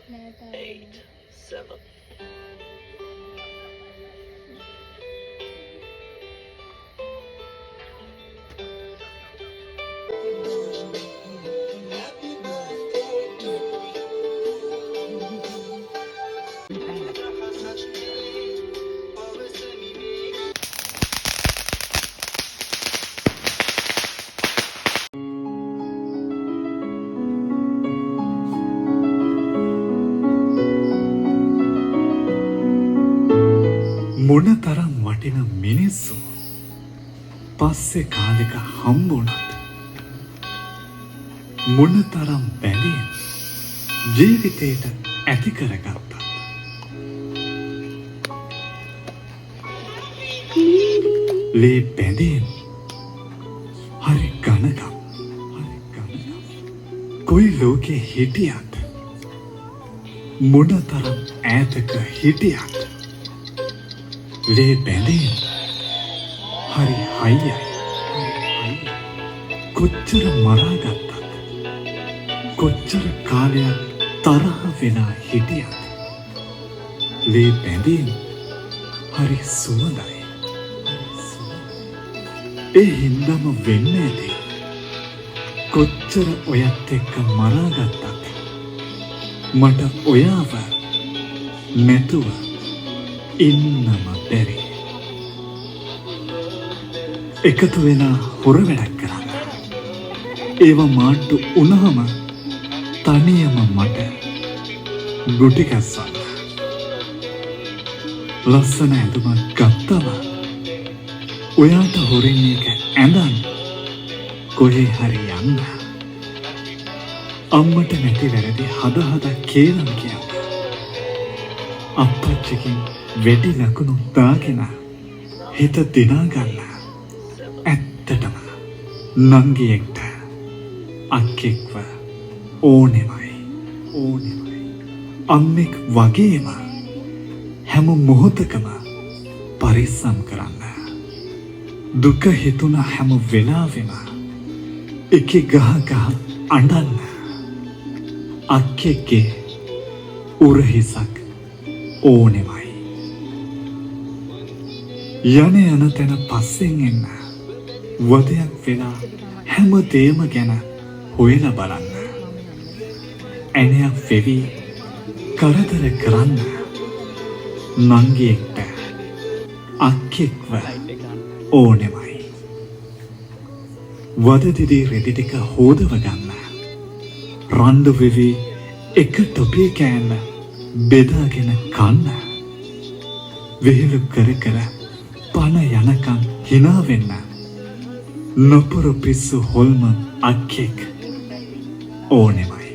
7. මොනතරම් වටින මිනිස්සු පස්සේ කාලෙක හම්බුණත් මොනතරම් බැඳීම් ජීවිතේට ඇති කරගත්තත් ලේ බැඳීම් හරි ගණකම් කොයි ලෝකේ හිටියත් මොනතරම් ඈතක හිටියත් ලේ බැඳීම් හරි හයියයි කොච්චර මරාගත්තත් කොච්චර කාලයක් තරහ වෙලා හිටියත් ලේ බැඳීම් හරි සුවඳයි ඒ හින්දම වෙන්න ඇති කොච්චර ඔයත් එක්ක මරාගත්තත් මට ඔයාව නැතුව ඉන්නම බැරි එකතු වෙලා හොර වැඩක් කරන්න ඒව මාට්ටු උනහම තනියම මට ගුටි කැස්සන්න ලස්සන ඇඳුමක් ගත්තම ඔයාට හොරෙන් එක ඇඳන් කොහේ හරි යන්න අම්මට නැති වැරදි හද කේලම් කියන්න අප්පච්චිකින් වෙඩි ලකුණු දාගෙන හිත දිනාගන්න ඇත්තටම නංගියෙක්ට අක්කෙක්ව ඕනෙමයි අම්මෙක් වගේම හැම මොහොතකම පරිස්සම් කරන්න දුක හිතුන හැම වෙලාවෙම එක ගහ අඬන්න අක්කෙක්ගේ උරහිසක් ඕනෙමයි යන තැන පස්සෙන් එන්න වදයක් වෙලා හැම දේම ගැන හොයලා බලන්න ඇණයක් වෙවි කරදර කරන්න නංගියෙක්ට අක්කෙක්ව ඕනෙමයි වදදිදී රෙදි ටික හෝදව ගන්න රණ්ඩු වෙවි එක ටොපිය කෑල්ල බෙදාගෙන කන්න විහිළු කර පණ යනකම් හිනා වෙන්න නොපුරු පිස්සු හොල්ම අක්කෙක් ඕනෙමයි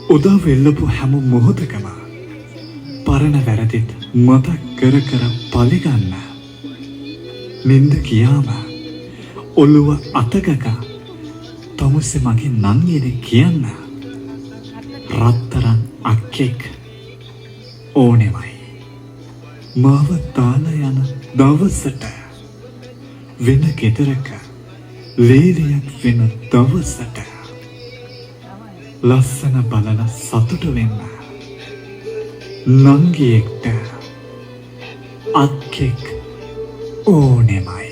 උදා වෙල්ලපු හැම මොහොතකම පරණ වැරදිත් මතක් කර පලිගන්න නින්ද කියාම ඔළුව අතගක තමුසේ මගේ නංගිනේ කියන්න රත්තරන් අක්කෙක් ඕනෙමයි මාව දාලා යන දවසට වෙන ගෙදරක ලේලියක් වෙන දවසට ලස්සන බලලා සතුට වෙන්න නංගියෙක්ට අක්කෙක් ඕනෙමයි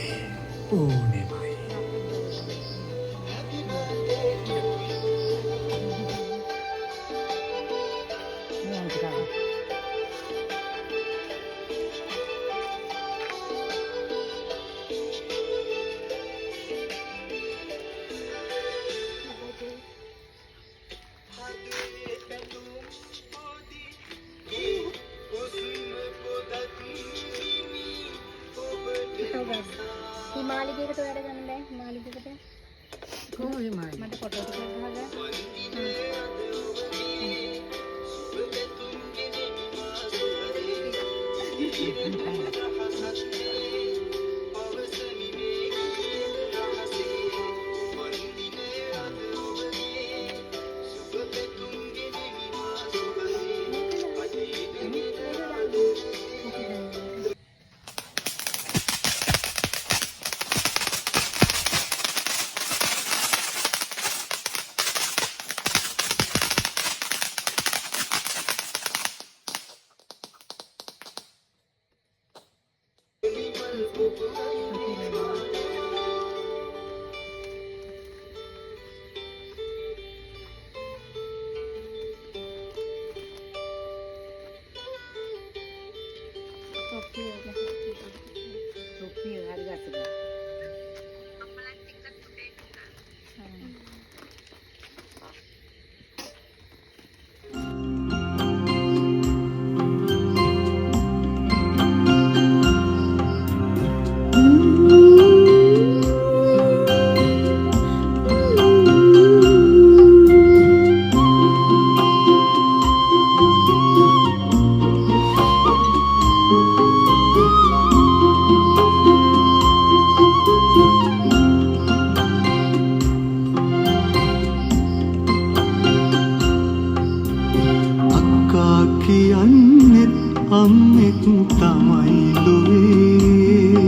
හිමාලිගේකට අම්මෙක් තමයි ලොවේ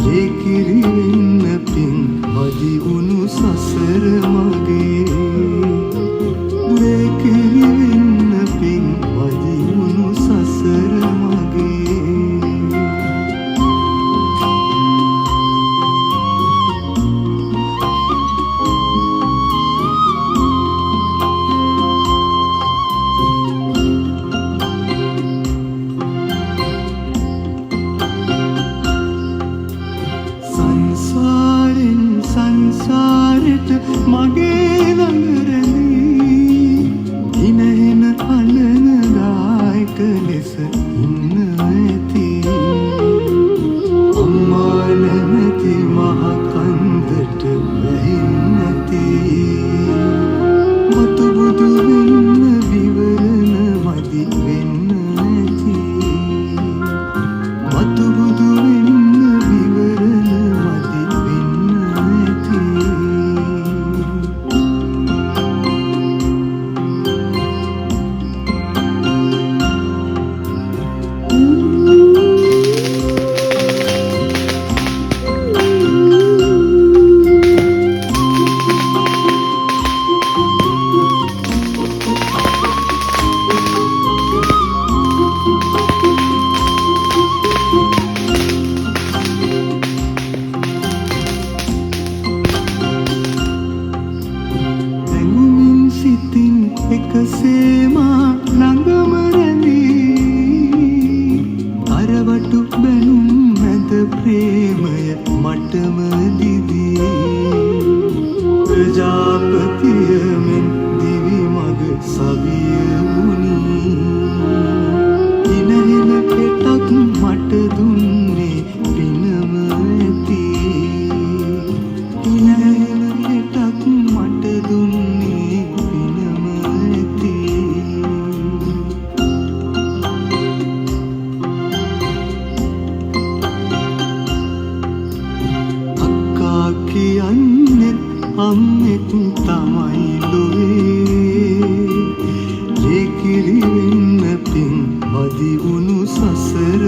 ලේකිරි වෙන්න පින් මදි උණු සසර මගේ ලේකිරි වෙන්න පින් මදි උණු සසර මගේ සංසාරෙට මගේ ළඟ රැඳී ඉනහෙන අලන දායක ලෙස ඉන්න ඇති අම්මා නැමැති මහ කන්දට වැහෙන්න ඇති මතු බුදු වෙන්න විවරණ මදි වෙන්න ඇති මතු බුදු වෙන්න විවරණ මදි සිතින් එකසේමා ළඟම රැඳී අරවටු බැනුම් මැද ප්‍රේමය මටම දිදී ප්‍රජාපතිය මෙන් දිවි මග සවිය වුණී ඉනහෙන පෙටක් මට දුන්නේ පිනම ඇති ඉනහෙන පෙටක් මට දුන්නේ කියන්නෙත් අම්මෙක් තමයි ලොවේ ලේකිරි වෙන්න පින් මදි උණු සසර